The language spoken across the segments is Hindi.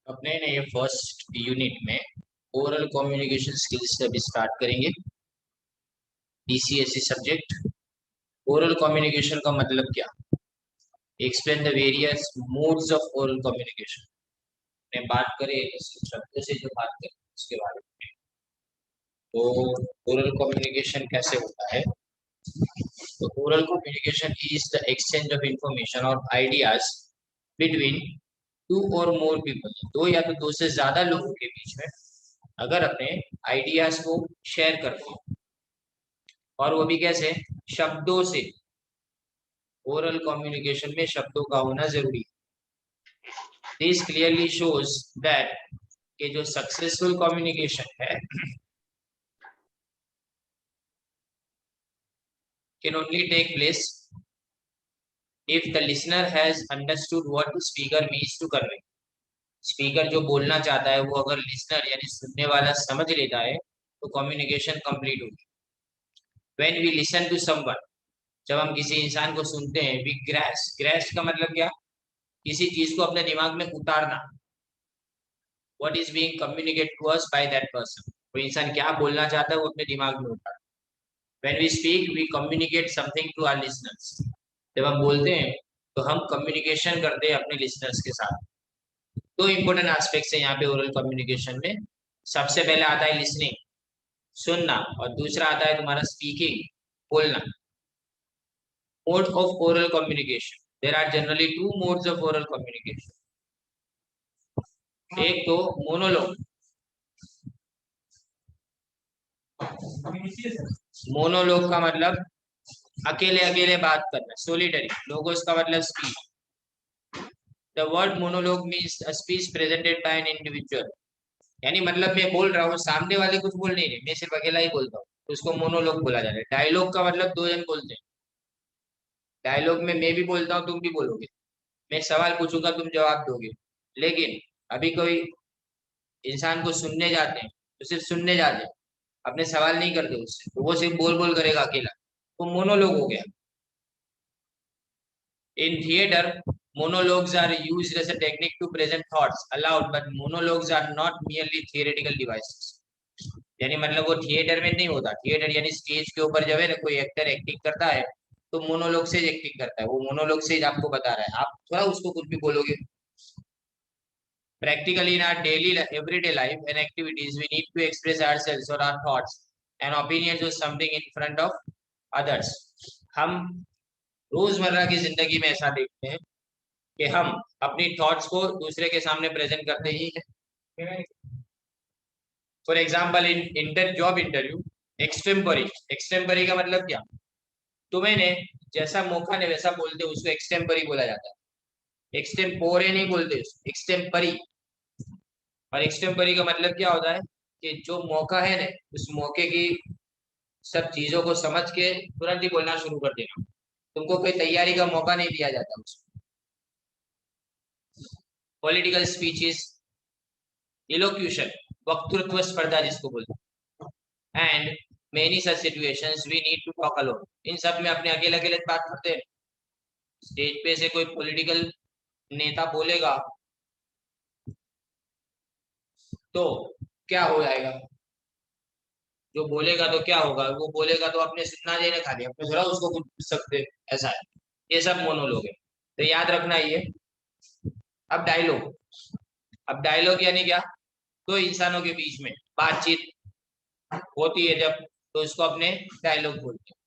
अपने नए फर्स्ट यूनिट में ओरल कम्युनिकेशन स्किल्स से अभी स्टार्ट करेंगे। DCSC subject. ओरल कम्युनिकेशन का मतलब क्या? Explain the various modes of oral communication. ने बात करें इस शब्द से जो बात करें उसके बारे में। तो ओरल कम्युनिकेशन कैसे होता है? तो oral communication is the exchange of information और आइडियाज बिटवीन टू और मोर पीपल। दो या तो दो से ज्यादा लोगों के बीच में अगर अपने आइडियाज को शेयर करते हैं, और वो भी कैसे? शब्दों से। ओरल कम्युनिकेशन में शब्दों का होना जरूरी है। दिस क्लियरली शोज दैट कि जो सक्सेसफुल कम्युनिकेशन है can only take place if the listener has understood what the speaker means to convey. Speaker जो बोलना चाहता है वो अगर लिसनर यानी सुनने वाला समझ लेता है तो कम्युनिकेशन कंप्लीट होगी। When we listen to someone, जब हम किसी इंसान को सुनते हैं, वी ग्रैस्प। ग्रैस्प का मतलब क्या? किसी चीज को अपने दिमाग में उतारना। What is being communicate to us by that person. वो इंसान क्या बोलना चाहता है वो अपने दिमाग में उतारना। When we speak we communicate something to our listeners. जब हम बोलते हैं तो हम कम्युनिकेशन करते हैं अपने लिसनर्स के साथ। दो इंपॉर्टेंट एस्पेक्ट्स है यहाँ पे ओरल कम्युनिकेशन में। सबसे पहले आता है लिसनिंग, सुनना, और दूसरा आता है तुम्हारा स्पीकिंग, बोलना। Mode of oral communication, there are generally two modes of oral communication. एक तो मोनोलॉग। मोनोलॉग का मतलब अकेले अकेले बात करना, सोलिटरी। लोगोस का मतलब speech. The word monologue means a speech presented by an individual. यानी मतलब मैं बोल रहा हूँ, सामने वाले कुछ बोल नहीं रहे, मैं सिर्फ अकेला ही बोलता हूँ, तो उसको मोनोलॉग बोला जाता है। डायलॉग का मतलब दो जन बोलते हैं। डायलॉग में मैं भी बोलता हूँ, तुम भी बोलोगे, मैं सवाल पूछूंगा, तुम जवाब दोगे। लेकिन अभी कोई इंसान को सुनने जाते हैं तो सिर्फ सुनने जाते हैं, अपने सवाल नहीं करते उससे, तो वो सिर्फ बोल बोल करेगा अकेला, तो मोनोलॉग हो गया। In theater, monologues are used as a technique to present thoughts aloud, but monologues are not merely theoretical devices. यानी मतलब वो थिएटर में नहीं होता। थिएटर यानी स्टेज के ऊपर जब है ना कोई एक्टर एक्टिंग करता है तो मोनोलॉग से एक्टिंग करता है, वो मोनोलॉग से आपको बता रहा है, आप थोड़ा उसको कुछ भी बोलोगे। Practically in our daily everyday life and activities, we need to express ourselves or our thoughts and opinions or something in front of others. हम रोजमर्रा की जिंदगी में ऐसा देखते हैं कि हम अपनी थॉट्स को दूसरे के सामने प्रेजेंट करते ही हैं। For example in inter job interview, extempore. Extempore का मतलब क्या? तुम्हें ने जैसा मौका ने वैसा बोलते उसको एक्सटेम्परी बोला जाता है। एक्सटेम्पोरे नहीं बोलते, एक्सटेम्परी। और एक्सटेम्परी का मतलब क्या होता है कि जो मौका है ना, उस मौके की सब चीजों को समझ के तुरंत ही बोलना शुरू कर देना। तुमको कोई तैयारी का मौका नहीं दिया जाता उसमें। पॉलिटिकल स्पीचेस, इलोक्यूशन, वक्तृत्व स्पर्धा जिसको बोलते हैं, and many such situations we need to talk alone. इन सब में अपने अकेले अकेले बात करते हैं। स्टेज पे से कोई पॉलिटिकल नेता बोलेगा तो क्या हो जाएगा? जो बोलेगा तो क्या होगा? वो बोलेगा तो अपने सुनना देने खाली, अपने थोड़ा उसको कुछ पूछ सकते, ऐसा है। ये सब मोनोलॉग है, तो याद रखना ये। अब डायलॉग। अब डायलॉग यानी क्या? दो इंसानों के बीच में बातचीत होती है जब, तो उसको अपने डायलॉग बोलते हैं।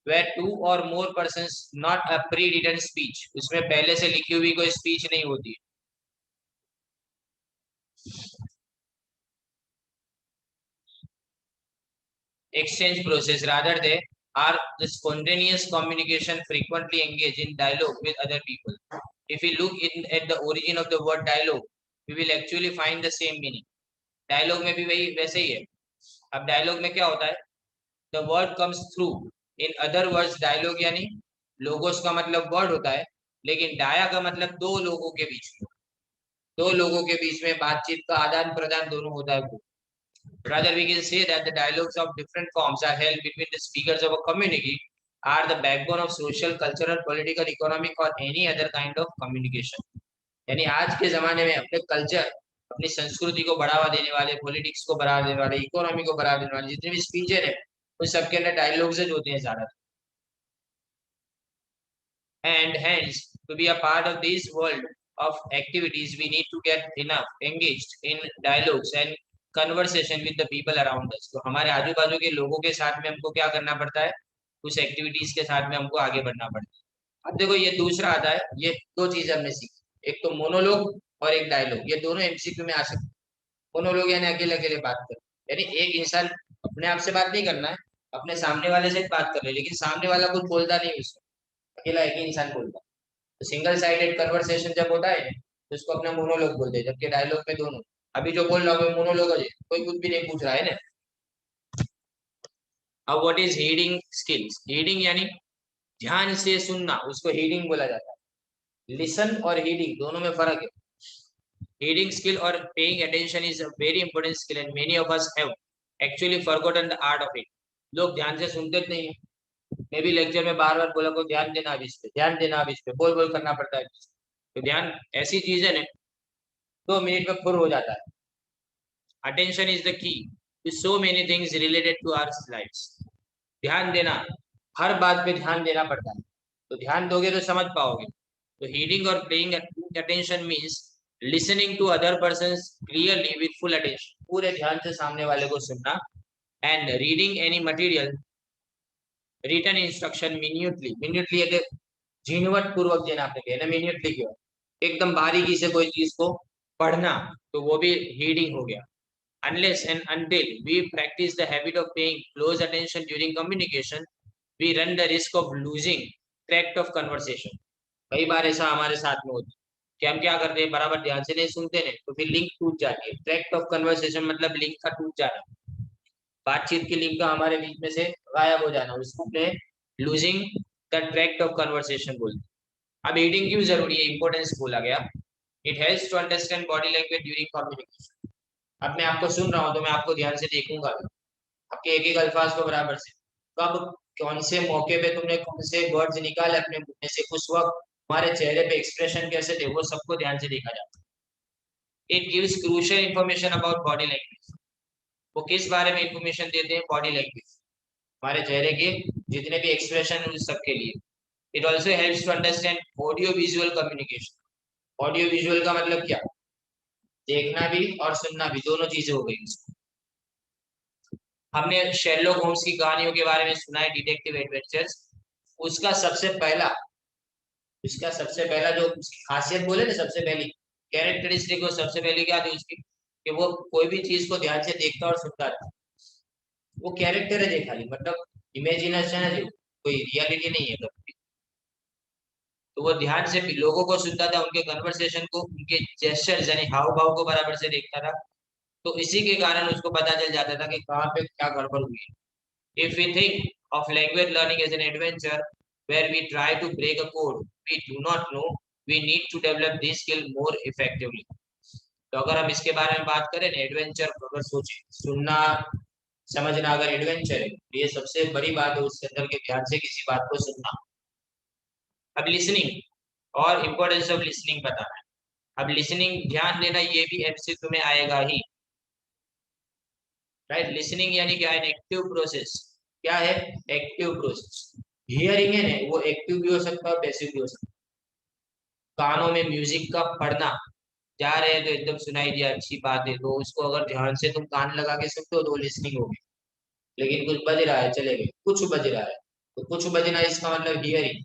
where two or more persons, not a pre-written speech, उसमें पहले से लिखी हुई कोई स्पीच नहीं होती। Exchange process, rather they are the spontaneous communication frequently engage in dialogue with other people. If we look at the origin of the word dialogue, we will actually find the same meaning. Dialogue में भी वही वैसे ही है। अब dialogue में क्या होता है? The word comes through, in other words dialogue यानी logos का मतलब word होता है, लेकिन डाया का मतलब दो लोगों के बीच में, दो लोगों के बीच में बातचीत का आदान प्रदान दोनों होता है। Rather, we can say that the dialogues of different forms are held between the speakers of a community are the backbone of social, cultural, political, economic, or any other kind of communication. यानी आज के जमाने में अपने कल्चर, अपनी संस्कृति को बढ़ावा देने वाले, पॉलिटिक्स को बढ़ावा देने वाले, इकोनॉमी को बढ़ावा देने वाले जितने भी स्पीचर है उन सबके अंदर डायलॉग्स होते हैं ज्यादा। And hence, to be a part of this world of activities, we need to get enough engaged in dialogues and conversation with the people around us. तो हमारे आजू बाजू के लोगों के साथ में हमको क्या करना पड़ता है, उस एक्टिविटीज के साथ में हमको आगे बढ़ना पड़ता है। अब देखो ये दूसरा आता है, ये दो चीज हमने सीखी, एक तो मोनोलॉग और एक डायलॉग, ये दोनों एमसीक्यू में आ सकते हैं। मोनोलॉग यानी अकेले अकेले बात कर, यानी एक इंसान अपने आप से बात नहीं करना है, अपने सामने वाले से बात कर रहे, लेकिन सामने वाला कुछ बोलता नहीं उसको, अकेला एक ही इंसान बोलता है। तो सिंगल साइडेड कन्वर्सेशन जब होता है तो उसको अपना मोनोलॉग बोलते हैं, जबकि डायलॉग में दोनों, अभी जो बोल रहा हूँ मोनोलॉग है, कोई कुछ भी नहीं पूछ रहा है ना। अब what is heading skills? Heading यानी ध्यान से सुनना, उसको हीडिंग बोला जाता है। लिसन और हीडिंग दोनों में फर्क है। हीडिंग स्किल और paying attention is a very important skill and many of us have actually forgotten the art of it. लोग ध्यान से सुनते नहीं है। मैं भी लेक्चर में बार बार बोला को ध्यान देना, अब इस पे ध्यान देना, अब इस पे बोल बोल करना पड़ता है। तो ध्यान ऐसी चीज है ना, 2 मिनट में फुर हो जाता है। Attention is the key to so many things related to our lifes. ध्यान देना, हर बात पे ध्यान देना पड़ता है, तो ध्यान दोगे तो समझ पाओगे। तो हीडिंग और playing attention means listening to other person clearly with full attention, पूरे ध्यान से सामने वाले को सुनना। And reading any material written instruction minutely, minutely झीनवट पूर्वक देना, आपने कहना मिन्यूटली क्यों, एकदम बारीकी से कोई चीज को पढ़ना, तो वो भी रीडिंग हो गया। Unless and until we practice the habit of paying close attention during communication, we run the risk of losing track of conversation. कई बार ऐसा हमारे साथ में होता है कि हम क्या करते हैं, बराबर ध्यान से नहीं सुनते नहीं, तो फिर लिंक टूट जाती है। ट्रैक्ट ऑफ कन्वर्सेशन मतलब लिंक का टूट जाना, बातचीत की लिंक का हमारे बीच में से गायब हो जाना, उसको अपने losing the tract of conversation बोलते हैं। अब रीडिंग क्यों जरूरी है, इंपॉर्टेंस बोला गया। It helps to understand body language during communication. अब मैं आपको सुन रहा हूँ तो मैं आपको ध्यान से देखूंगा, आपके एक एक अल्फाज को बराबर से, तो अब कौन से मौके पे तुमने कौन से वर्ड्स निकाले अपने मुंह में से, उस वक्त तुम्हारे चेहरे पे एक्सप्रेशन कैसे थे, वो सबको ध्यान से देखा जाता है। It gives crucial information about body language. वो किस बारे में इंफॉर्मेशन देते हैं, बॉडी लैंग्वेज, हमारे चेहरे के जितने भी एक्सप्रेशन उन सबके लिए। It also helps to understand audio visual communication. Audio visual का मतलब क्या, देखना भी और सुनना भी, दोनों चीजें हो गई। हमने शेरलॉक होम्स की कहानियों के बारे में सुना है, डिटेक्टिव एडवेंचर्स। उसका सबसे पहला उसका सबसे पहला जो उसकी खासियत बोले ना, सबसे पहली कैरेक्टरिस्टिक, वो सबसे पहली क्या थी उसकी, कि वो कोई भी चीज को ध्यान से देखता और सुनता था। वो कैरेक्टर है खाली, मतलब इमेजिनेशन है, जो कोई रियलिटी नहीं है कभी। तो वो ध्यान से भी लोगों को सुनता था, उनके कन्वर्सेशन को, उनके जेस्चर्स यानी हाव भाव को बराबर से देखता था। तो इसी के कारण उसको पता चल जाता था कि कहाँ पे क्या गड़बड़ हुई है। If we think of language learning as an adventure where we try to break a code we do not know, we need to develop this skill more effectively. तो अगर हम इसके बारे में बात करें ना, एडवेंचर अगर सोचे, सुनना समझना अगर एडवेंचर है तो ये सबसे बड़ी बात है, उसके अंदर के ध्यान से किसी बात को सुनना। अब लिसनिंग और इम्पोर्टेंस ऑफ लिसनिंग बताना है। अब लिसनिंग ध्यान देना ये भी एमसीक्यू में आएगा ही, राइट। लिसनिंग यानी क्या है, एक्टिव प्रोसेस। क्या है, एक्टिव प्रोसेस। हियरिंग है ना, वो एक्टिव भी हो सकता है, पैसिव भी हो सकता है। कानों में म्यूजिक का पढ़ना, जा रहे हैं तो एकदम सुनाई दिया, अच्छी बात है, तो उसको अगर ध्यान से तुम कान लगा के सुनते हो तो वो लिसनिंग होगी। लेकिन कुछ बज रहा है, चले गए, कुछ बज रहा है, तो कुछ बजना इसका मतलब हियरिंग,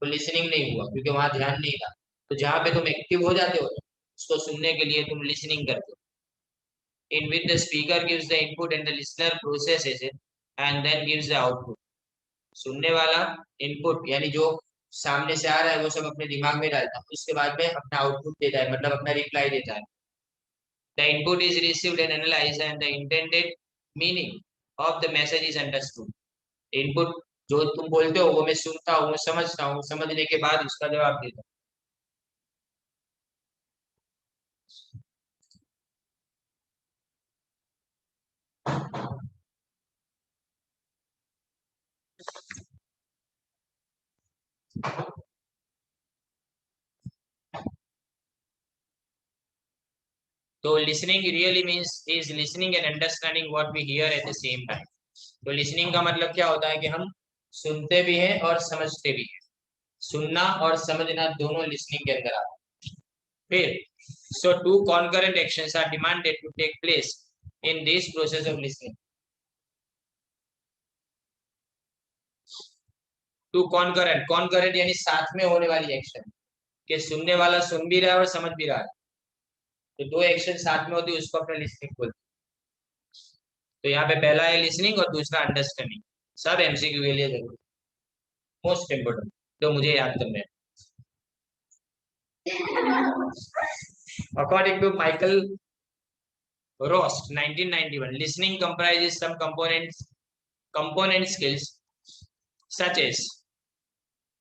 तो लिसनिंग नहीं हुआ क्योंकि वहां ध्यान नहीं था। तो जहां पे तुम एक्टिव हो जाते हो उसको सुनने के लिए तुम लिसनिंग करते हो, in which the speaker gives the input and the listener processes it and then gives the output. सुनने वाला इनपुट यानी जो सामने से आ रहा है वो सब अपने दिमाग में डालता है, उसके बाद में अपना आउटपुट देता है, मतलब अपना रिप्लाई देता है। The input is received and analyzed and the intended meaning of the message is understood. Input जो तुम बोलते हो वो मैं सुनता हूँ, समझता हूँ, समझने के बाद उसका जवाब देता तो listening really means is listening and understanding what we hear at the same time. तो लिसनिंग का मतलब क्या होता है कि हम सुनते भी हैं और समझते भी हैं। सुनना और समझना दोनों लिसनिंग के अंदर आता है। फिर so two concurrent actions are demanded to take place in this process of listening. Two concurrent यानी साथ में होने वाली एक्शन, कि सुनने वाला सुन भी रहा है और समझ भी रहा है, तो दो एक्शन साथ में होती है, उसको अपने लिसनिंग बोलते हैं। तो यहाँ पे पहला है लिसनिंग और दूसरा अंडरस्टैंडिंग। सब एमसीक्यू के लिए जरूरी, मोस्ट इंपोर्टेंट, तो मुझे याद करना है। According to Michael Rost, 1991, listening comprises some component skills such as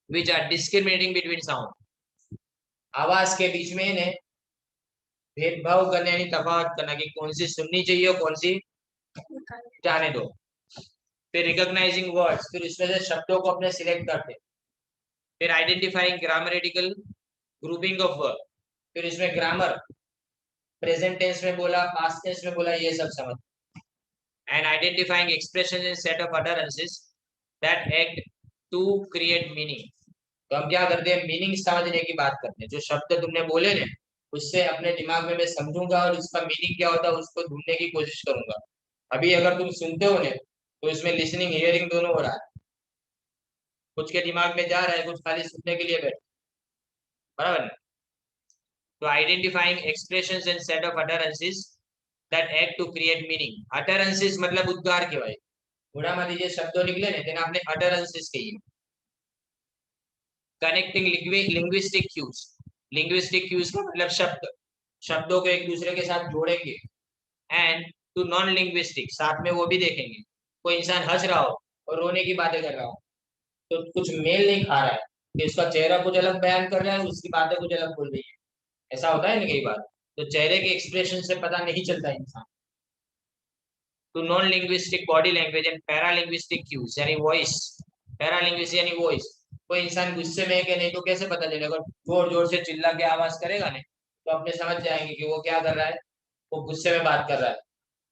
which are discriminating between sound. आवाज के बीच में इन्हें भेदभाव करने यानी तफावत करना कि कौन सी सुननी चाहिए और कौन सी जाने दो। फिर रिकॉग्नाइजिंग वर्ड्स, फिर उसमें से शब्दों को अपने सिलेक्ट करते। फिर identifying grammatical grouping of word, फिर इसमें ग्रामर प्रेजेंट टेंस में बोला, पास्ट टेंस में बोला, ये सब समझ। And identifying expression in set of utterances that act to create meaning. तो हम क्या करते हैं, मीनिंग समझने की बात करते हैं। जो शब्द तुमने बोले ना, उससे अपने दिमाग में मैं समझूंगा और उसका मीनिंग क्या होता है उसको ढूंढने की कोशिश करूंगा। अभी अगर तुम सुनते हो ना, तो इसमें लिसनिंग हियरिंग दोनों हो रहा है। कुछ के दिमाग में जा रहा है, कुछ खाली सुनने के लिए बैठे, बराबर। तो identifying expressions and set of utterances that act to create meaning. Utterances मतलब उद्गार के भाई, थोड़ा मान लीजिए शब्दों निकले ना, तेना आपने अटरेंसेस कही। Connecting linguistic cues, linguistic cues का मतलब शब्द, शब्दों को एक दूसरे के साथ जोड़ेंगे। एंड टू नॉन लिंग्विस्टिक, साथ में वो भी देखेंगे, कोई इंसान हंस रहा हो और रोने की बातें कर रहा हो, तो कुछ मेल नहीं खा रहा है, कि उसका चेहरा कुछ अलग बयान कर रहा है, उसकी बातें कुछ अलग बोल रही है। ऐसा होता है ना कई बार, तो चेहरे के एक्सप्रेशन से पता नहीं चलता इंसान। Two non linguistic body language and paralinguistic cues यानी वॉइस, पैरालिंग्विस्टिक यानी वॉइस। कोई इंसान गुस्से में है कि नहीं, तो कैसे पता चलेगा, जोर जोर से चिल्ला के आवाज करेगा नहीं, तो अपने समझ जाएंगे कि वो क्या कर रहा है, वो गुस्से में बात कर रहा है।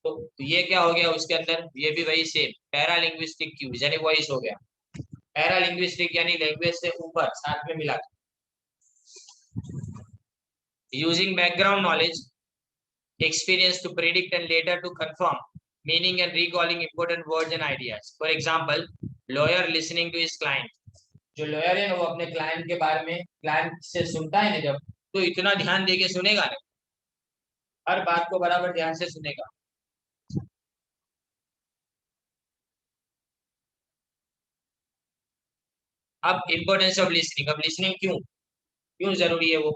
तो ये क्या हो गया उसके अंदर, ये भी वही सेम पैरालिंग्विस्टिक क्यूज यानी वॉइस हो गया। पैरालिंग्विस्टिक यानी लैंग्वेज से ऊपर साथ में मिला। Using background knowledge experience to predict and later to confirm meaning and recalling important words and ideas. For example, lawyer listening to his client. जो लॉयर है ना, वो अपने क्लाइंट के बारे में, क्लाइंट से सुनता है ना जब, तो इतना ध्यान देके सुनेगा ना, हर बात को बराबर ध्यान से सुनेगा। अब इंपॉर्टेंस ऑफ लिसनिंग, अब लिसनिंग क्यों क्यों जरूरी है वो।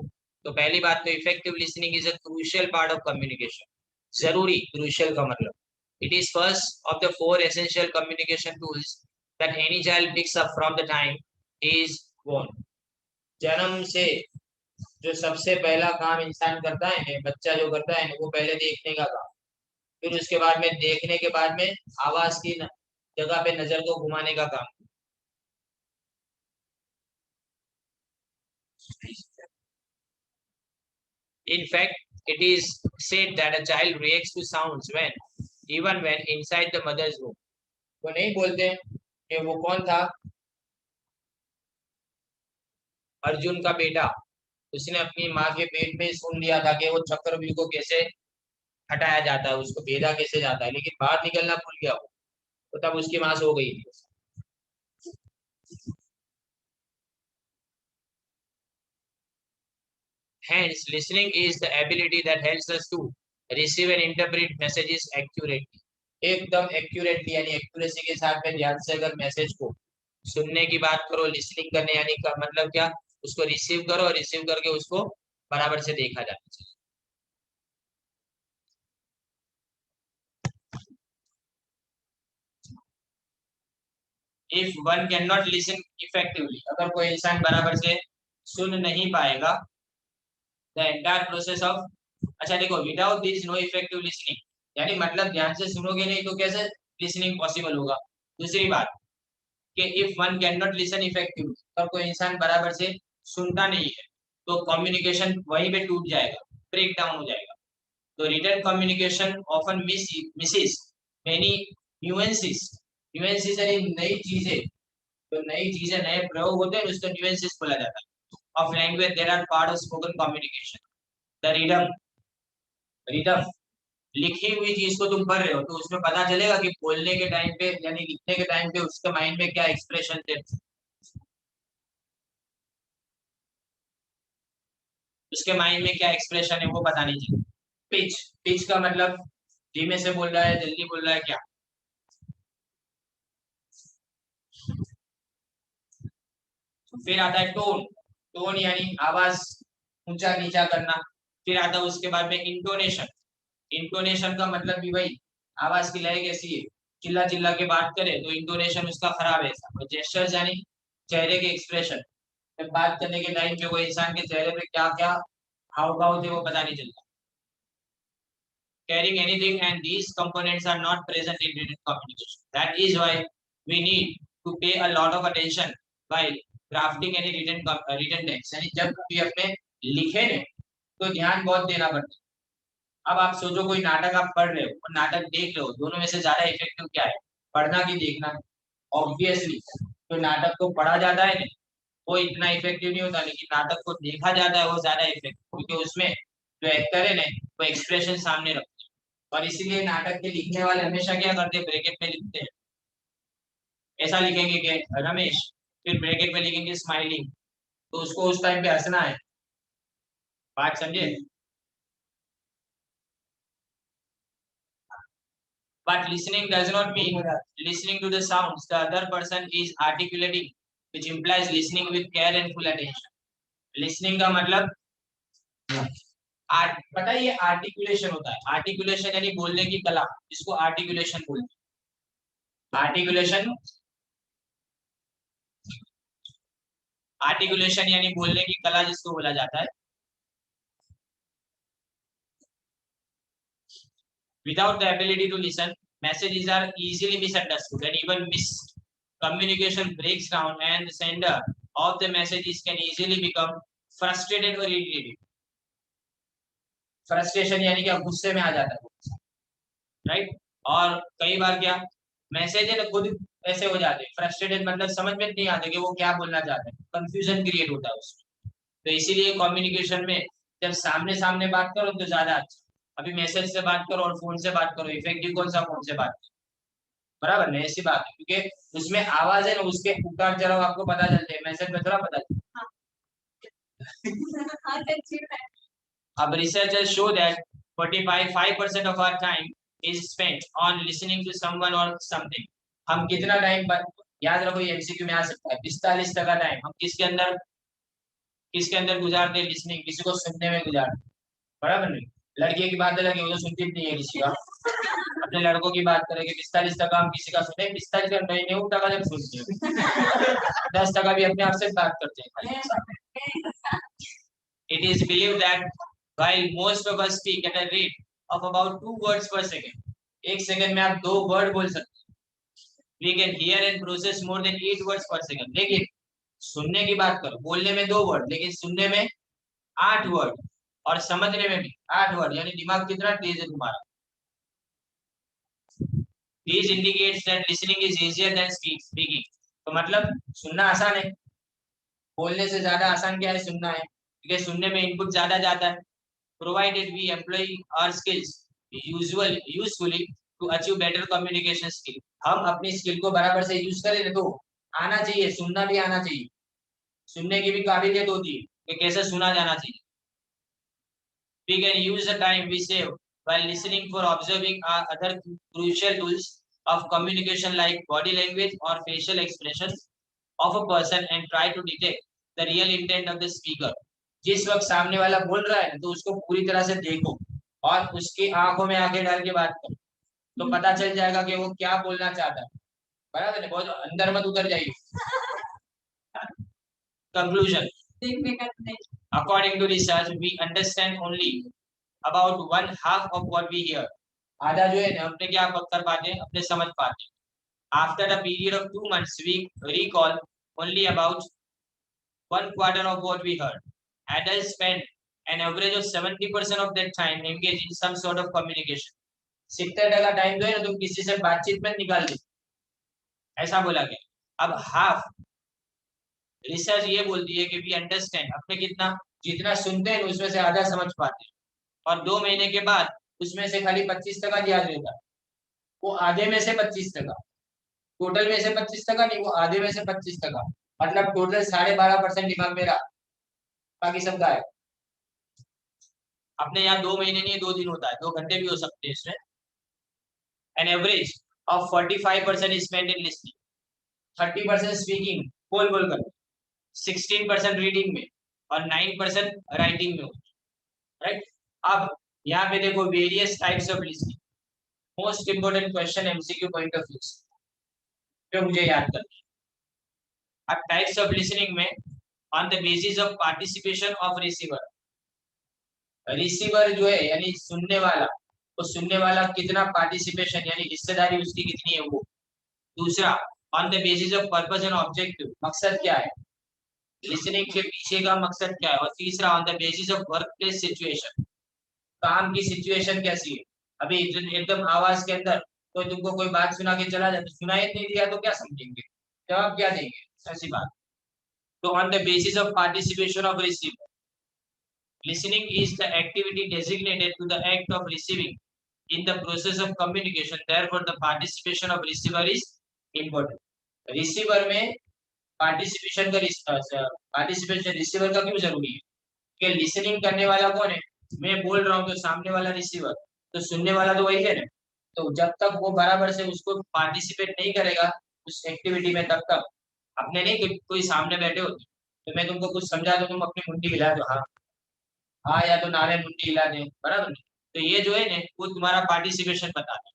तो पहली बात तो effective listening is a crucial part of communication. जरूरी, क्रूशियल का मतलब it is first of the four essential communication tools that any child picks up from the time is born. जन्म से जो सबसे पहला काम इंसान करता है ना, बच्चा जो करता है ना, वो पहले देखने का काम, फिर उसके बाद में देखने के बाद में आवाज की जगह पे नजर को घुमाने का काम। In fact, it is said that a child reacts to sounds even when inside the mother's womb. वो नहीं बोलते कि वो कौन था, अर्जुन का बेटा, उसने अपनी माँ के पेट में सुन लिया था कि वो चक्रव्यूह को कैसे हटाया जाता है, उसको भेदा कैसे जाता है, लेकिन बाहर निकलना भूल गया वो, तो तब उसकी माँ सो गई थी। Hence, listening is the ability that helps us to receive and interpret messages accurately. एकदम एक्यूरेटली यानी एक्यूरेसी के साथ में ध्यान से अगर मैसेज को सुनने की बात करो, लिसनिंग करने यानी का मतलब क्या, उसको रिसीव करो और रिसीव करके उसको बराबर से देखा जाना चाहिए। If one can not listen effectively, अगर कोई इंसान बराबर से सुन नहीं पाएगा, द एंटायर प्रोसेस ऑफ, अच्छा देखो, without this no effective listening, यानी मतलब ध्यान से सुनोगे नहीं तो कैसे लिसनिंग पॉसिबल होगा। दूसरी बात कि if one can not listen effective, अगर कोई इंसान बराबर से सुनता नहीं है, तो कम्युनिकेशन वहीं पे टूट जाएगा, ब्रेक डाउन हो जाएगा। तो written communication often misses many nuances. Nuances यानी नई चीजें, तो नई चीजें नए प्रयोग होते हैं उसको न्यूएंसेस बोला जाता है। Of language there are part of spoken communication. The rhythm, rhythm लिखी हुई चीज को तुम पढ़ रहे हो तो उसमें पता चलेगा कि बोलने के टाइम पे यानी लिखने के टाइम पे उसके माइंड में क्या एक्सप्रेशन थे, उसके माइंड में क्या एक्सप्रेशन है वो पता नहीं चलेगा। पिच, पिच का मतलब धीमे से बोल रहा है, जल्दी बोल रहा है, क्या। फिर आता है टोन। टोन यानी आवाज ऊंचा नीचा करना। फिर आता है उसके बाद में इंटोनेशन। इंटोनेशन का मतलब भी भाई आवाज की लय कैसी है, चिल्ला चिल्ला के बात करे तो इंटोनेशन उसका खराब है। और जेस्चर्स यानी चेहरे के एक्सप्रेशन, जब बात करने के टाइम पे वो इंसान के चेहरे पे क्या क्या हाव भाव थे वो पता नहीं चलता। Carrying anything, and these components are not present in written communication. That is why we need to pay a lot of attention while drafting any written text. यानी जब भी अपने लिखे ने तो ध्यान बहुत देना पड़ता है। अब आप सोचो कोई नाटक आप पढ़ रहे हो और नाटक देख रहे हो, दोनों में से ज्यादा इफेक्टिव क्या है, पढ़ना कि देखना। ऑब्वियसली तो नाटक को पढ़ा जाता है वो इतना इफेक्टिव नहीं होता, लेकिन नाटक को देखा जाता है वो ज्यादा इफेक्टिव, क्योंकि उसमें जो एक्टर है ना वो एक्सप्रेशन सामने रखते हैं। और इसीलिए नाटक के लिखने वाले हमेशा क्या करते हैं, ब्रैकेट में लिखते हैं। ऐसा लिखेंगे कि रमेश, फिर ब्रैकेट में लिखेंगे स्माइलिंग, तो उसको उस टाइम पे हंसना है। बात समझे। But listening does not mean listening to the sounds the other person is articulating, which implies listening with care and full attention. Listening का मतलब पता है ये आर्टिकुलेशन होता है। आर्टिकुलेशन यानी बोलने की कला, इसको आर्टिकुलेशन बोलते हैं। आर्टिकुलेशन, आर्टिकुलेशन यानी बोलने की कला जिसको बोला जाता है। Without the ability to listen, messages are easily misunderstood and even missed. Communication breaks down, and the sender of the messages can easily become frustrated or irritated. Frustration यानी क्या, गुस्से में आ जाता है, राइट। और कई बार क्या मैसेज है ना खुद ऐसे हो जाते हैं फ्रस्ट्रेटेड, मतलब समझ में नहीं आता कि वो क्या बोलना चाहते हैं, कंफ्यूजन क्रिएट होता है उसमें। तो इसीलिए कम्युनिकेशन में जब सामने सामने बात करो तो ज्यादा अच्छा। अभी मैसेज से बात करो और फोन से बात करो, इफेक्टिव कौन सा, फोन से बात करो, बराबर नहीं, ऐसी बात है, क्योंकि उसमें आवाज है ना उसके उतार चढ़ाव आपको पता चलते हैं, मैसेज में थोड़ा पता चलता। अब researchers show that 45% of our time is spent on listening to someone or something. हम कितना टाइम, याद रखो ये एमसीक्यू में आ सकता है, 45% टाइम हम किसके अंदर गुजारते हैं, लिसनिंग, किसी को सुनने में गुजारते हैं, बराबर नहीं। लड़कियों की बात अलग है, वो तो सुनती नहीं है किसी का। अपने लड़कों की बात करें कि 45% हम किसी का सुने, 45 नहीं, 90% जब सुनते हैं, 10% भी अपने आप से बात करते हैं। It is believed that while most of us speak at a rate of about 2 words per second, एक सेकंड में आप 2 वर्ड बोल सकते हैं। We can hear and process more than 8 words per second. लेकिन सुनने की बात करो, बोलने में 2 वर्ड, लेकिन सुनने में 8 वर्ड, और समझने में भी 8 वर्ड, यानी दिमाग कितना तेज है तुम्हारा। These indicates that listening is easier than speaking. तो मतलब सुनना आसान है, बोलने से ज्यादा आसान क्या है, सुनना है, क्योंकि सुनने में इनपुट ज्यादा जाता है। Provided we employ our skills usefully to achieve better communication skill. हम अपनी स्किल को बराबर से यूज करें तो आना चाहिए, सुनना भी आना चाहिए, सुनने की भी काबिलियत होती है कि कैसे सुना जाना चाहिए। We can use the time we save while listening for observing our other crucial tools of communication like body language or facial expressions of a person and try to detect the real intent of the speaker. जिस वक्त सामने वाला बोल रहा है तो उसको पूरी तरह से देखो और उसकी आंखों में आंखें डाल के बात करो, तो पता चल जाएगा कि वो क्या बोलना चाहता है, बराबर है, बहुत अंदर मत उतर जाइए। Conclusion, according to research we understand only about 1/2 of what we hear. आधा जो है ना अपने क्या कर पाते हैं, अपने समझ पाते हैं। After a period of 2 months we recall only about 1/4 of what we heard. Adults spend An average of 70% of that time engage in some sort of communication. 70% time जो है ना तुम किसी से बातचीत में निकाल दो, ऐसा बोला गया। अब हाफ रिसर्च ये बोलती है कि वी अंडरस्टैंड, अपने कितना जितना सुनते हैं उसमें से आधा समझ पाते हैं, और 2 महीने के बाद उसमें से खाली 25% याद रहता है। वो आधे में से 25%, टोटल में से 25% नहीं, वो आधे में से 25%, मतलब टोटल 12.5% दिमाग में रहा, बाकी सब गायब। अपने यहाँ 2 महीने नहीं 2 दिन होता है, 2 घंटे भी हो सकते हैं इसमें। An average of 45% spend in listening, 30% speaking बोल बोल कर, 16% रीडिंग में, और 9% राइटिंग में, राइट। अब यहाँ पे देखो various types of listening, most important question MCQ point of view जो मुझे याद करना है। अब टाइप्स ऑफ लिसनिंग में on the basis of participation of receiver, receiver जो है यानी सुनने वाला, वो सुनने वाला कितना पार्टिसिपेशन यानी हिस्सेदारी उसकी कितनी है वो। दूसरा, on the basis of purpose and objective, मकसद क्या है, लिसनिंग के पीछे का मकसद क्या है। और तीसरा, on the basis of work place situation, काम की सिचुएशन कैसी है। अभी एकदम आवाज के अंदर तो तुमको कोई बात सुना के चला जाए तो सुनाई नहीं दिया तो क्या समझेंगे, जवाब क्या देंगे, ऐसी बात। तो on the basis of participation of receiver, listening is the activity designated to the act of receiving in the process of communication, therefore the participation of receiver is important। Receiver में पार्टिसिपेशन रिसीवर का क्यों जरूरी है, कि लिसनिंग करने वाला कौन है, मैं बोल रहा हूँ तो सामने वाला रिसीवर, तो सुनने वाला तो वही है ना। तो जब तक वो बराबर से उसको पार्टिसिपेट नहीं करेगा उस एक्टिविटी में, तब तक अपने नहीं कोई सामने बैठे होते तो मैं तुमको कुछ समझा दो, तुम अपनी मुंडी हिला दो, हाँ हाँ, या तो नारे मुंडी हिला दे, बराबर। तो ये जो है ना वो तुम्हारा पार्टिसिपेशन बताता है।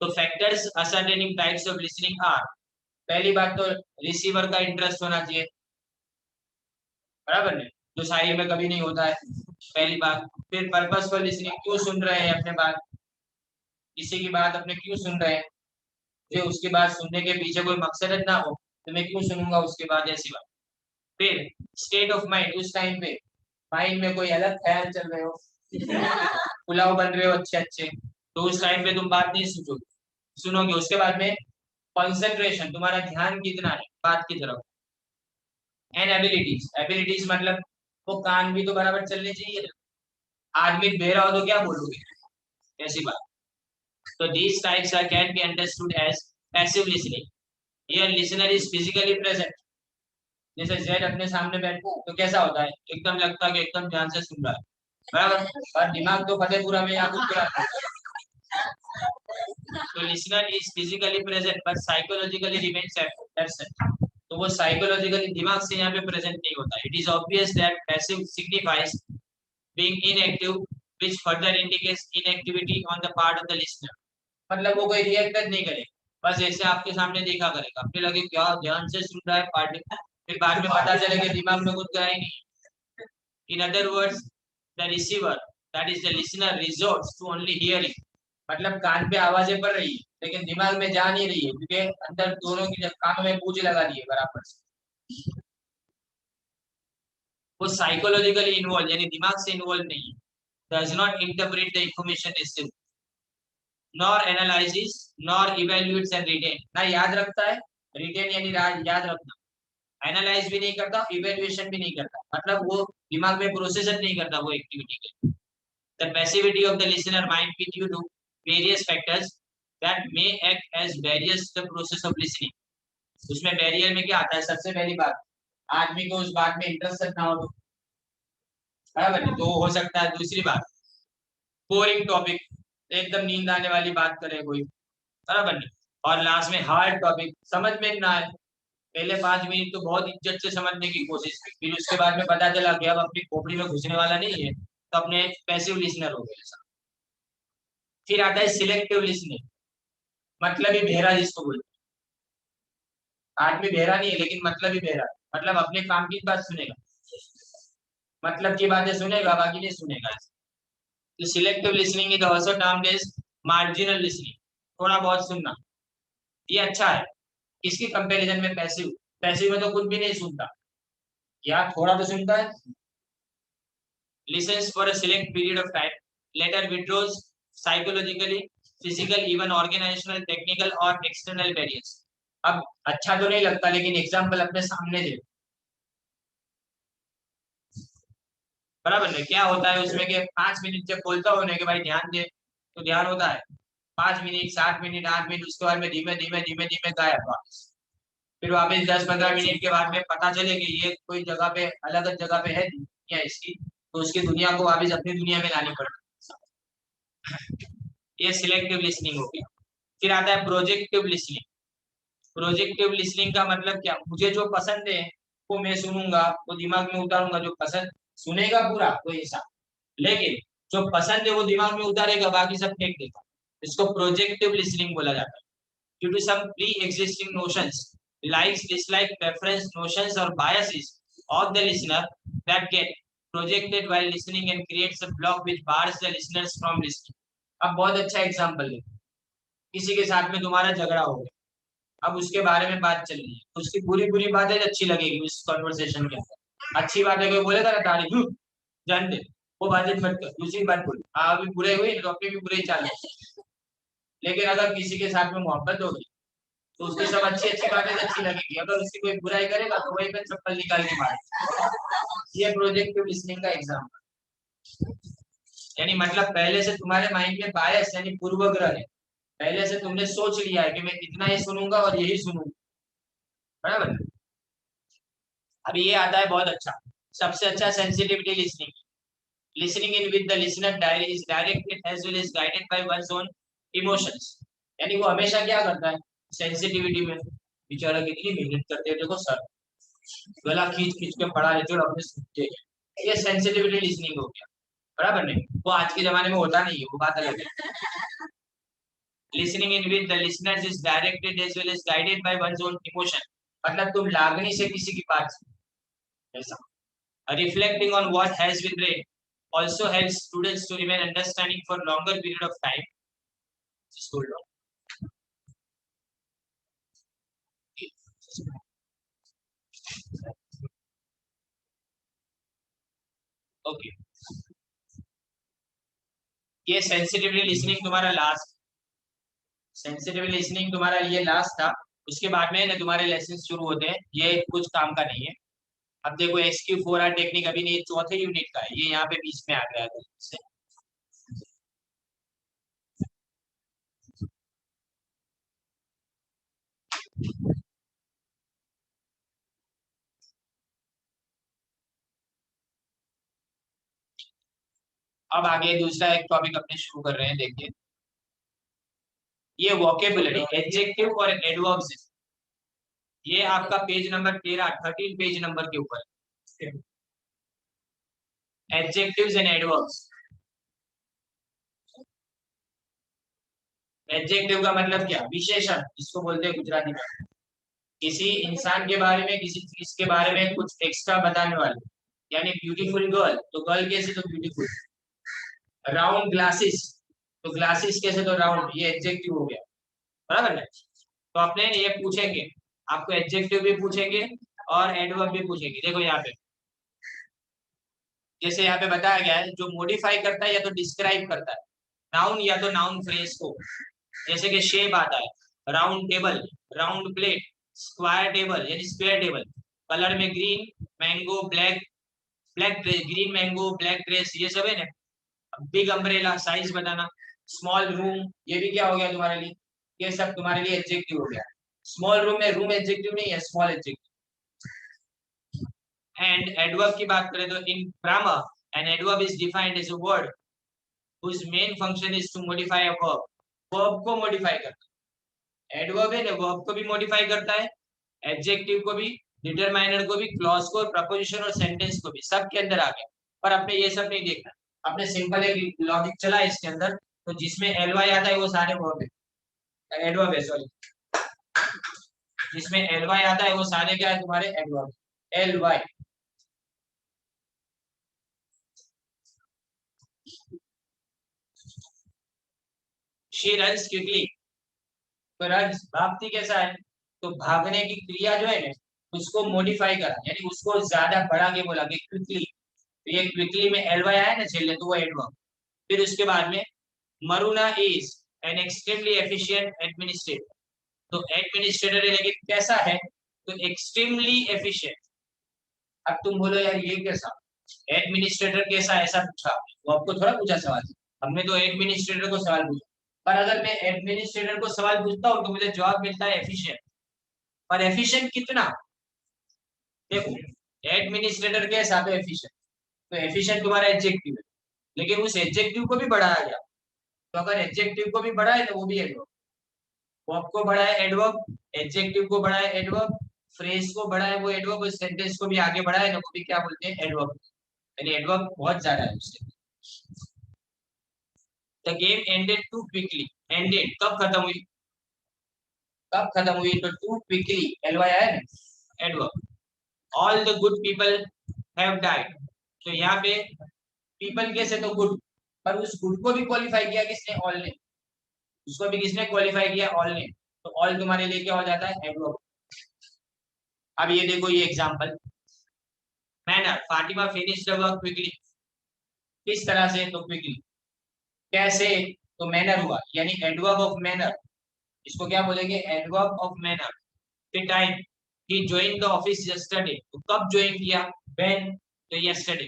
तो factors ascertaining types of listening are, पहली बात तो रिसीवर का इंटरेस्ट होना चाहिए, बराबर है, जो शायरी में कभी नहीं होता है, पहली बात। फिर पर्पसफुल लिसनिंग, क्यों सुन रहे हैं अपने बात, किसी की बात अपने क्यों सुन रहे हैं, जो उसकी बात सुनने के पीछे कोई मकसद ना हो तो मैं क्यों सुनूंगा उसके बाद, ऐसी बात। फिर स्टेट ऑफ माइंड, उस टाइम पे माइंड में कोई अलग ख्याल चल रहे हो, पुलाव बन रहे हो अच्छे अच्छे, तो उस टाइम पे तुम बात नहीं सुनोगे। उसके बाद में कंसंट्रेशन, तुम्हारा ध्यान कितना है बात की तरफ। एंड एबिलिटीज, एबिलिटीज मतलब वो कान भी तो बराबर चलने चाहिए ना, आदमी बहरा हो तो क्या बोलोगे, ऐसी बात। तो these types are can be understood as passive listening, here listener is physically present। जैसे जेड अपने सामने बैठो तो कैसा होता है, एकदम लगता है कि एकदम ध्यान से सुन रहा है, बराबर, और दिमाग तो फतेहपुरा में या कुछ तो listener is physically present but psychologically remains absent. तो वो साइकोलॉजिकली दिमाग से यहाँ पे प्रेजेंट नहीं होता। It is obvious that passive signifies being inactive which further indicates inactivity on the part of the listener. मतलब वो कोई रिएक्ट नहीं करे, बस ऐसे आपके सामने देखा करेगा, अपने लगे क्या ध्यान से सुन रहा है पार्टी, फिर बाद में पता चले कि दिमाग में कुछ गया ही नहीं। In other words the receiver that is the listener resorts to only hearing, मतलब कान पे आवाजें पड़ रही है लेकिन दिमाग में जा नहीं रही है, क्योंकि अंदर दोनों की जब कानों में पूंजी लगा दी है बराबर से। वो साइकोलॉजिकली इन्वॉल्व यानी दिमाग से इन्वॉल्व नहीं है। Does not interpret the information received, nor analysis nor evaluates and retain, ना याद रखता है, रिटेन यानी याद रखना, एनालाइज भी नहीं करता, इवेल्युएशन भी नहीं करता, मतलब वो दिमाग में प्रोसेसर नहीं करता वो एक्टिविटी के। The passivity of the listener mind be due to various factors that may act as barriers the process of listening. उसमें बैरियर में क्या आता है, सबसे पहली बात आदमी को उस बात में इंटरेस्ट ना हो, बराबर, तो हो सकता है। दूसरी बात बोरिंग टॉपिक, एकदम नींद आने वाली बात करे कोई, बराबर। और लास्ट में हार्ड टॉपिक समझ में ना आए, पहले 5 मिनट तो बहुत इज्जत से समझने की कोशिश की, फिर उसके बाद में पता चला कि अब अपनी खोपड़ी में घुसने वाला नहीं है, तो अपने पैसिव लिसनर हो गए। फिर आता है सिलेक्टिव लिसनिंग, मतलब ही बहरा जिसको बोलते हैं। आदमी बहरा नहीं है लेकिन मतलब ही बहरा, मतलब अपने काम की बात सुनेगा, मतलब की बातें सुनेगा बाकी नहीं सुनेगा। तो selective listening is also termed as marginal listening, थोड़ा बहुत सुनना, ये अच्छा है। इसकी कंपैरिजन में पैसिव, पैसिव में तो कुछ भी नहीं सुनता, या थोड़ा तो सुनता है listens for a select period of time, later withdraws psychologically, physical, even organizational, technical or external barriers. अब अच्छा तो नहीं लगता, लेकिन एग्जाम्पल अपने सामने दे, बराबर है। क्या होता है उसमें कि 5 मिनट जब बोलता हूँ कि भाई ध्यान दे, तो ध्यान होता है 5 मिनट, 7 मिनट, 8 मिनट, उसके बाद में धीमे धीमे धीमे धीमे गायब वापस। फिर वापस 10-15 मिनट के बाद में पता चले कि ये कोई जगह पे, अलग जगह पे है दुनिया इसकी, तो उसकी दुनिया को वापस अपनी दुनिया में लानी पड़ती। ये सिलेक्टिव लिसनिंग हो गया। फिर आता है प्रोजेक्टिव लिसनिंग। प्रोजेक्टिव लिसनिंग का मतलब क्या, मुझे जो पसंद है वो मैं सुनूंगा, वो दिमाग में उतारूंगा। जो पसंद सुनेगा पूरा कोई इंसान, लेकिन जो पसंद है वो दिमाग में उतारेगा, बाकी सब फेंक देगा। इसको प्रोजेक्टिव लिसनिंग बोला जाता है। Due to some pre existing notions, likes, dislike, preference, notions or biases of the listener that get projected while listening and creates a block which bars the listeners from listening. अब बहुत अच्छा एग्जांपल है, किसी के साथ में तुम्हारा झगड़ा हो गया, अब उसके बारे में बात चल रही है, उसकी बुरी बुरी बातें अच्छी लगेगी उस कॉन्वर्सेशन के अंदर, अच्छी बातें कोई बोलेगा ना तारीफ जानते, वो बातें मत कर, दूसरी बात बोल, हाँ अभी बुरे हुए तो अपने भी बुरे ही चाल रहे। लेकिन अगर किसी के साथ में मोहब्बत होगी तो उसकी सब अच्छी अच्छी बातें अच्छी लगेगी, अगर उसकी कोई बुराई करेगा तो वही पे चप्पल निकाल के मारे। ये प्रोजेक्टिव लिसनिंग का एग्जाम्पल। यानी मतलब पहले से तुम्हारे माइंड में बायस यानी पूर्वग्रह है, पहले से तुमने सोच लिया है कि मैं इतना ही सुनूंगा और यही सुनूंगा, बराबर। अभी ये आता है बहुत अच्छा, सबसे अच्छा sensitivity listening. Listening in with the listener diary is directed as well as guided by one's own emotions. यानी वो हमेशा क्या करता है सेंसिटिविटी में, बेचारा कितनी मेहनत करते हैं देखो सर, गला खींच खींच के पढ़ा लेते और अपने सुनते हैं। ये सेंसिटिविटी लिसनिंग हो गया, बराबर नहीं, वो आज के जमाने में होता नहीं है, वो बात अलग है। Listening in with the listeners is directed as well as guided by one's own emotion, मतलब तुम लागनी से किसी की बात ऐसा। Reflecting on what has been read also helps students to remain understanding for longer period of time. Okay. ये सेंसिटिवली लिसनिंग तुम्हारा लास्ट, सेंसिटिवली लिसनिंग तुम्हारा ये लास्ट था। उसके बाद में ना तुम्हारे लेसन शुरू होते हैं, ये कुछ काम का नहीं है। अब देखो SQ4R टेक्निक अभी नहीं, चौथे यूनिट का है, ये यहाँ पे बीच में आ गया है। अब आगे दूसरा एक टॉपिक अपने शुरू कर रहे हैं, देखिए ये वोकेबुलरी, एडजेक्टिव और एडवर्ब्स। ये आपका पेज नंबर 13 पेज नंबर के ऊपर, एडजेक्टिव्स एंड एडवर्ब्स। एडजेक्टिव का मतलब क्या, विशेषण, इसको बोलते हैं गुजराती में, किसी इंसान के बारे में, किसी चीज के बारे में कुछ एक्स्ट्रा बताने वाले। यानी ब्यूटीफुल गर्ल, तो गर्ल कैसे तो ब्यूटीफुल। राउंड ग्लासेस, तो ग्लासेस कैसे तो राउंड, ये एडजेक्टिव हो गया, बराबर है। तो अपने ये पूछेंगे, आपको एडजेक्टिव भी पूछेंगे और एडवर्ब भी पूछेंगे। देखो यहाँ पे जैसे यहाँ पे बताया गया है, जो मॉडिफाई करता है या तो डिस्क्राइब करता है नाउन या तो नाउन फ्रेज को, जैसे कि शेप आता है round table, round plate, square table यानी स्क्वायर टेबल, कलर में green, mango black, black dress, green mango black dress, ये सब है ना। बिग अम्ब्रेला, साइज बताना, स्मॉल रूम, ये भी क्या हो गया तुम्हारे लिए, ये सब तुम्हारे लिए एडजेक्टिव हो गया। स्मॉल रूम में रूम एडजेक्टिव नहीं है, स्मॉल एडजेक्टिव। एंड एडवर्ब की बात करें तो in grammar an adverb is defined as a word whose main function is to modify a verb, verb को modify करता है। एडवर्ब है ना, वर्ब को भी मॉडिफाई करता है, एडजेक्टिव को भी, डिटरमाइनर को भी, क्लॉज को, प्रपोजिशन और सेंटेंस को भी, सब के अंदर आ गया। पर अपने ये सब नहीं देखना, अपने सिंपल एक लॉजिक चला है इसके अंदर, तो जिसमें एलवाई आता है वो सारे वर्ब है, एडवर्ब है सॉरी, जिसमें एलवाई आता है वो सारे क्या है तुम्हारे एडवर्ब, एलवाई। शी रन्स क्विकली, तो रन्स भागती कैसा है, तो भागने की क्रिया जो है ना उसको मॉडिफाई करा, यानी उसको ज्यादा बढ़ा के बोला कि क्विकली, तो ये क्विकली में एल वाई आया ना झेलने, तो वो एडवर्ब। फिर उसके बाद में मरुना is an extremely efficient administrator. तो एडमिनिस्ट्रेटर है लेकिन कैसा है, तो एक्सट्रीमली एफिशिएंट। अब तुम बोलो यार ये कैसा, एडमिनिस्ट्रेटर कैसा, ऐसा पूछा वो आपको थोड़ा पूछा सवाल, हमने तो एडमिनिस्ट्रेटर को सवाल पूछा। पर अगर मैं एडमिनिस्ट्रेटर को सवाल पूछता हूँ तो मुझे जवाब मिलता है एफिशिएंट। पर एफिशिएंट कितना, देखो एडमिनिस्ट्रेटर कैसा तो एफिशिएंट, तो एफिशिएंट तुम्हारा एडजेक्टिव है, लेकिन उस एडजेक्टिव को भी बढ़ाया गया। तो अगर एडजेक्टिव को भी बढ़ाए तो वो भी एडवर्ब, वर्ब को बढ़ाए एडवर्ब, एडजेक्टिव को बढ़ाए एडवर्ब, फ्रेज को बढ़ाए वो एडवर्ब, उस सेंटेंस को भी आगे बढ़ाए ना वो भी क्या बोलते हैं एडवर्ब। यानी एडवर्ब बहुत ज्यादा है उससे। The game ended too quickly, ended कब खत्म हुई, कब खत्म हुई, तो टू क्विकली एल वाई आया ना adverb. All the good people have died, तो यहाँ पे पीपल कैसे, तो गुड, पर उस गुड को भी क्वालिफाई किया किसने, ऑल ने, उसको भी किसने क्वालिफाई किया, ऑल ने। तो ऑल तुम्हारे लिए क्या हो जाता है एडवर्ब। अब ये देखो ये example, manner, Fatima finish the work quickly, किस तरह से, तो क्विकली, कैसे, तो मैनर हुआ, यानी एडवर्ब ऑफ मैनर, इसको क्या बोलेंगे एडवर्ब ऑफ मैनर। फिर time, he join the office yesterday, तो कब ज्वाइन किया, व्हेन, तो यस्टरडे।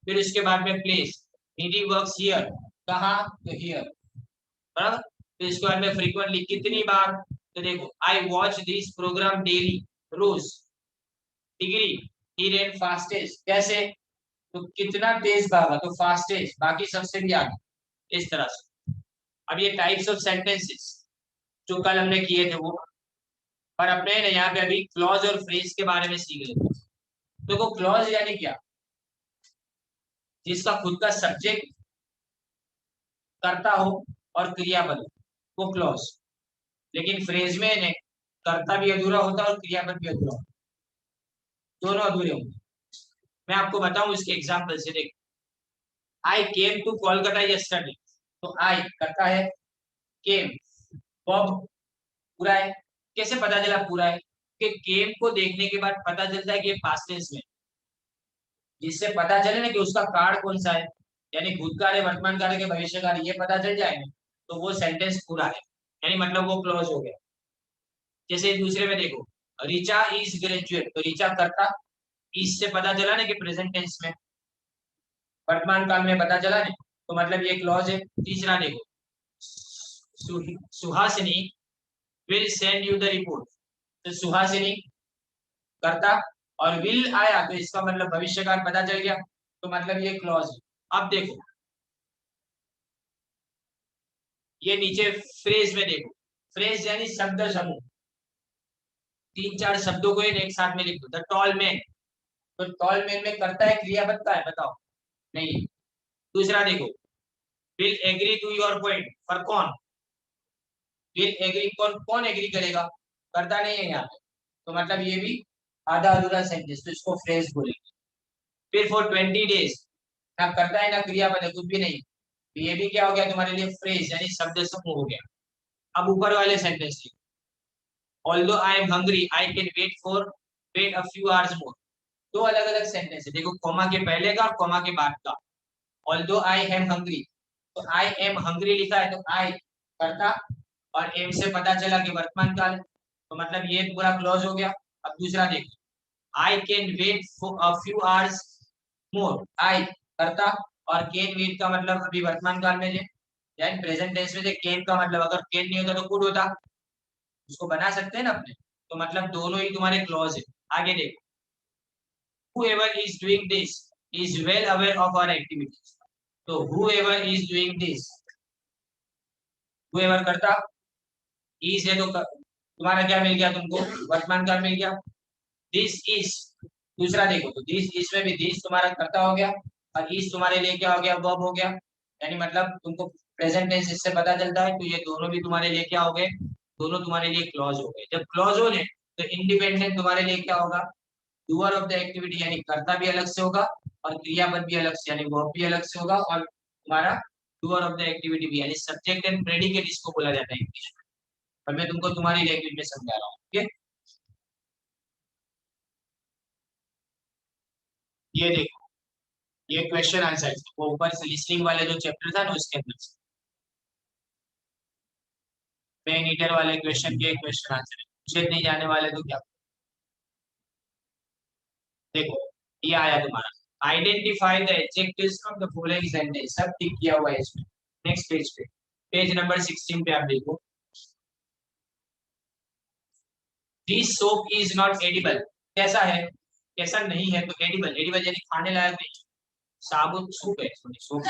फिर उसके बाद में प्लेस, ही वर्क्स हियर, कहाँ, तो हियर, बराबर। फिर इसके बाद में फ्रीक्वेंटली, कितनी बार, तो देखो I watch this program daily, रोज। डिग्री, ही रेन फास्टेस्ट, कैसे, तो कितना तेज भागा, तो फास्टेस्ट, बाकी सबसे भी आगे, इस तरह से। अब ये टाइप्स ऑफ सेंटेंसेस जो कल हमने किए थे वो, पर अपने यहाँ पे अभी क्लॉज और फ्रेज के बारे में सीख लेते हैं। देखो क्लॉज यानी क्या, जिसका खुद का सब्जेक्ट, कर्ता हो और क्रियापद हो, वो क्लॉज। लेकिन फ्रेज में ने कर्ता भी अधूरा होता है और क्रियापद भी अधूरा होता है, दोनों अधूरे होंगे। मैं आपको बताऊं इसके एग्जाम्पल से, देख आई केम टू कोलकाता यस्टरडे, तो आई करता है, केम वर्ब पूरा है। कैसे पता चला पूरा है, कि केम को देखने के बाद पता चलता है कि ये पास्ट टेंस में, जिससे पता चले ना कि उसका कार्ड कौन सा है, यानी भूतकाल है, वर्तमान काल है कि भविष्य काल है, ये पता चल जाए ना तो वो सेंटेंस पूरा है, यानी मतलब वो क्लोज हो गया। जैसे दूसरे में देखो, रिचा इज ग्रेजुएट, तो रिचा करता, इज से पता चला ना कि प्रेजेंट टेंस में, वर्तमान काल में पता चला ना, तो मतलब ये क्लॉज है। तीसरा देखो, Suhasini will send you the report, तो सुहासिनी करता और विल आया तो इसका मतलब भविष्य काल पता चल गया, तो मतलब ये क्लॉज है। अब देखो ये नीचे फ्रेज में देखो, फ्रेज यानी शब्द समूह, तीन चार शब्दों को एक साथ में लिख दो, द टॉल मैन, तो टॉल मैन में करता है क्रियापद का है, बताओ, नहीं। दूसरा देखो, will agree to your point, पर कौन, विल एग्री, कौन कौन एग्री करेगा, करता नहीं है यहाँ पे, तो मतलब ये भी आधा अधूरा सेंटेंस, तो इसको फ्रेज बोलेंगे। फिर फॉर 20 डेज, ना करता है ना क्रियापद है, कुछ भी नहीं, तो ये भी क्या हो गया तुम्हारे लिए फ्रेज, यानी शब्द समूह हो गया। अब ऊपर वाले sentence, although I am hungry I can wait a few hours more, दो अलग अलग सेंटेंस है, देखो कॉमा के पहले का और कॉमा के बाद का। ऑल्दो आई एम हंग्री, तो आई एम हंग्री लिखा है, तो आई करता और एम से पता चला कि वर्तमान काल, तो मतलब ये पूरा क्लोज हो गया। अब दूसरा देखो, I can wait for a few hours more, I करता और कैन वेट का मतलब अभी वर्तमान काल में, यानी प्रेजेंट टेंस में कैन का मतलब अगर कैन नहीं होता तो कुड होता, उसको बना सकते हैं ना अपने, तो मतलब दोनों ही तुम्हारे क्लॉज है। आगे देखो, whoever is doing this is well aware of our activities, तो whoever is doing this, whoever करता, is है तो तुम्हारा क्या मिल गया तुमको, वर्तमान काल मिल गया। this is, दूसरा देखो तो this is में भी this तुम्हारा करता हो गया और is तुम्हारे लिए क्या हो गया, verb हो गया, यानी मतलब तुमको प्रेजेंट टेंस इससे पता चलता है, तो ये दोनों भी तुम्हारे लिए क्या हो गए, दोनों तुम्हारे लिए क्लॉज हो गए। जब क्लॉज हो गए तो इंडिपेंडेंट तुम्हारे लिए क्या होगा, डूअर ऑफ द एक्टिविटी, यानी कर्ता भी अलग से होगा और क्रियापद भी अलग से, यानी वर्ब भी अलग से होगा, और तुम्हारा डूअर ऑफ द एक्टिविटी भी, यानी सब्जेक्ट एंड प्रेडिकेट इसको बोला जाता है इंग्लिश में। और मैं तुमको तुम्हारी लैंग्वेज में समझा रहा हूँ, ठीक है। ये देखो, ये क्वेश्चन आंसर वो ऊपर से लिसनिंग वाले जो चैप्टर था ना उसके अंदर से पेन ईटर वाले क्वेश्चन के क्वेश्चन आंसर पूछे नहीं जाने वाले तो क्या। देखो ये आया तुम्हारा, identify the adjectives from the following sentence, सब टिक किया हुआ है इसमें। नेक्स्ट पेज पे, पेज नंबर 16 पे आप देखो, this soap is not edible, कैसा है, कैसा नहीं है, तो एडिबल, एडिबल यानी खाने लायक नहीं, साबुत सूप है, सॉरी सूप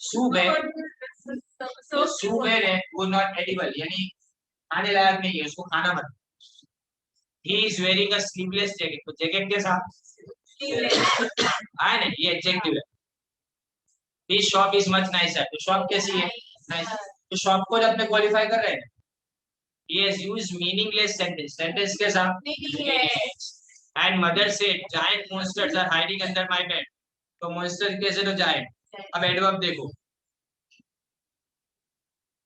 सूप है, तो सूप है वो नॉट एडिबल यानी खाने लायक नहीं है, उसको खाना मत। He is wearing a sleeveless jacket, तो जैकेट के साथ आया ना, ये एडजेक्टिव है। This shop is much nicer, तो शॉप कैसी है, नाइस, तो शॉप को जब अपने क्वालिफाई कर रहे हैं, he has used meaningless sentence, sentence के साथ and mother said giant monsters are hiding under my bed, तो monster कैसे, तो giant। अब एडवर्ब देखो,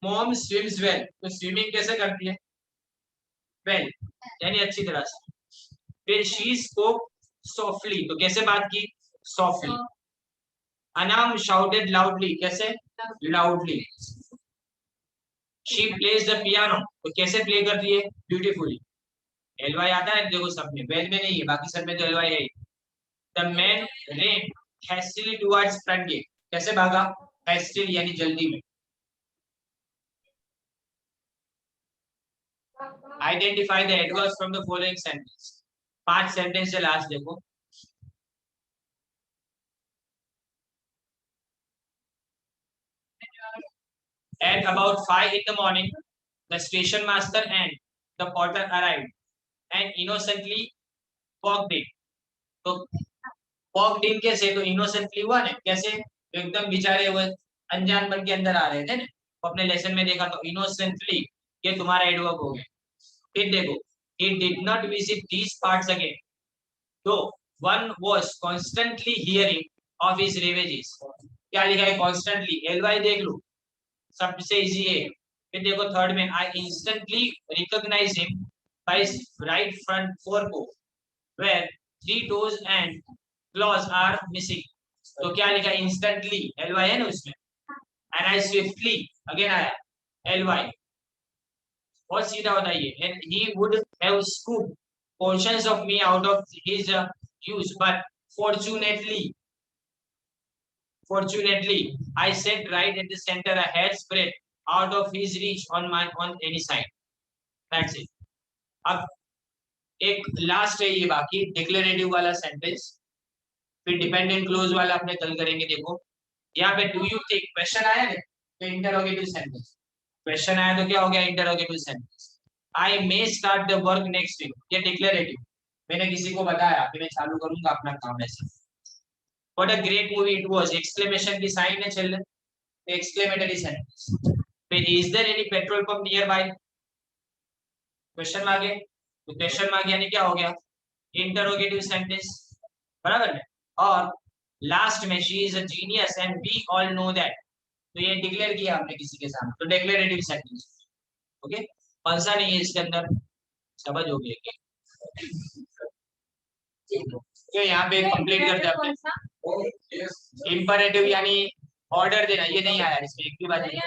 mom swims well, तो स्विमिंग कैसे करती है, well यानी अच्छी तरह से। फिर she spoke softly, तो कैसे बात की, softly। अनाम shouted loudly, कैसे, loudly। she plays the piano, तो कैसे प्ले करती है, beautifully। एलवाई आता है देखो सब में, वेल में नहीं है, बाकी सब में तो एलवाई है। The man ran hastily towards front gate, कैसे भागा, hastily यानी जल्दी में। Identify the adverbs from the following sentence, 5 sentence से लास्ट देखो, at about 5 in the morning the station master and the porter arrived and innocently walked in, तो walked in कैसे, तो innocently हुआ ना, कैसे, तो एकदम बेचारे वो अनजान बन के अंदर आ रहे थे ना, तो अपने लेसन में देखा, तो innocently ये तुम्हारा एडवर्ब हो गया। फिर देखो, he did not visit these parts again, though one was constantly hearing of his ravages, क्या लिखा है, constantly, एलवाई देख लो, सबसे इजी है। फिर देखो थर्ड में, I instantly recognise him by right front forepaw where 3 toes and claws are missing, तो क्या लिखा, इंस्टेंटली, एलवाई है ना उसमें। एंड आई स्विफ्टली, अगेन आया एलवाई, बहुत सीधा होता है ये। And he would have scooped portions of me out of his use, but fortunately I sat right at the center, a hair's breadth out of his reach on any side, that's it। अब एक लास्ट है ये बाकी, डिक्लेरेटिव वाला सेंटेंस, फिर डिपेंडेंट क्लोज वाला अपने कल करेंगे। देखो यहाँ पे डू यू थिंक क्वेश्चन आया ना, तो इंटरोगेटिव सेंटेंस, क्वेश्चन आया तो क्या हो गया, interrogative sentence. I may start the work next week, ये डिक्लेरेटिव, मैंने किसी को बताया कि मैं चालू करूंगा अपना काम ऐसे। What a great movie it was, exclamation की साइन है चल, एक्सक्लेमेटरी सेंटेंस। फिर is there any petrol pump nearby, question mark है, तो क्वेश्चन मार्क यानी क्या हो गया, इंटरोगेटिव सेंटेंस, बराबर है। और लास्ट में she is a genius and we all know that, तो ये डिक्लेयर किया हमने किसी के सामने, तो डिक्लेरेटिव सेंटेंस। ओके, कौन सा नहीं है इसके अंदर, समझ हो गया क्या, यहाँ पे कंप्लीट करते हैं। इंपरेटिव यानी ऑर्डर देना, ये नहीं आया इसमें एक भी बात नहीं।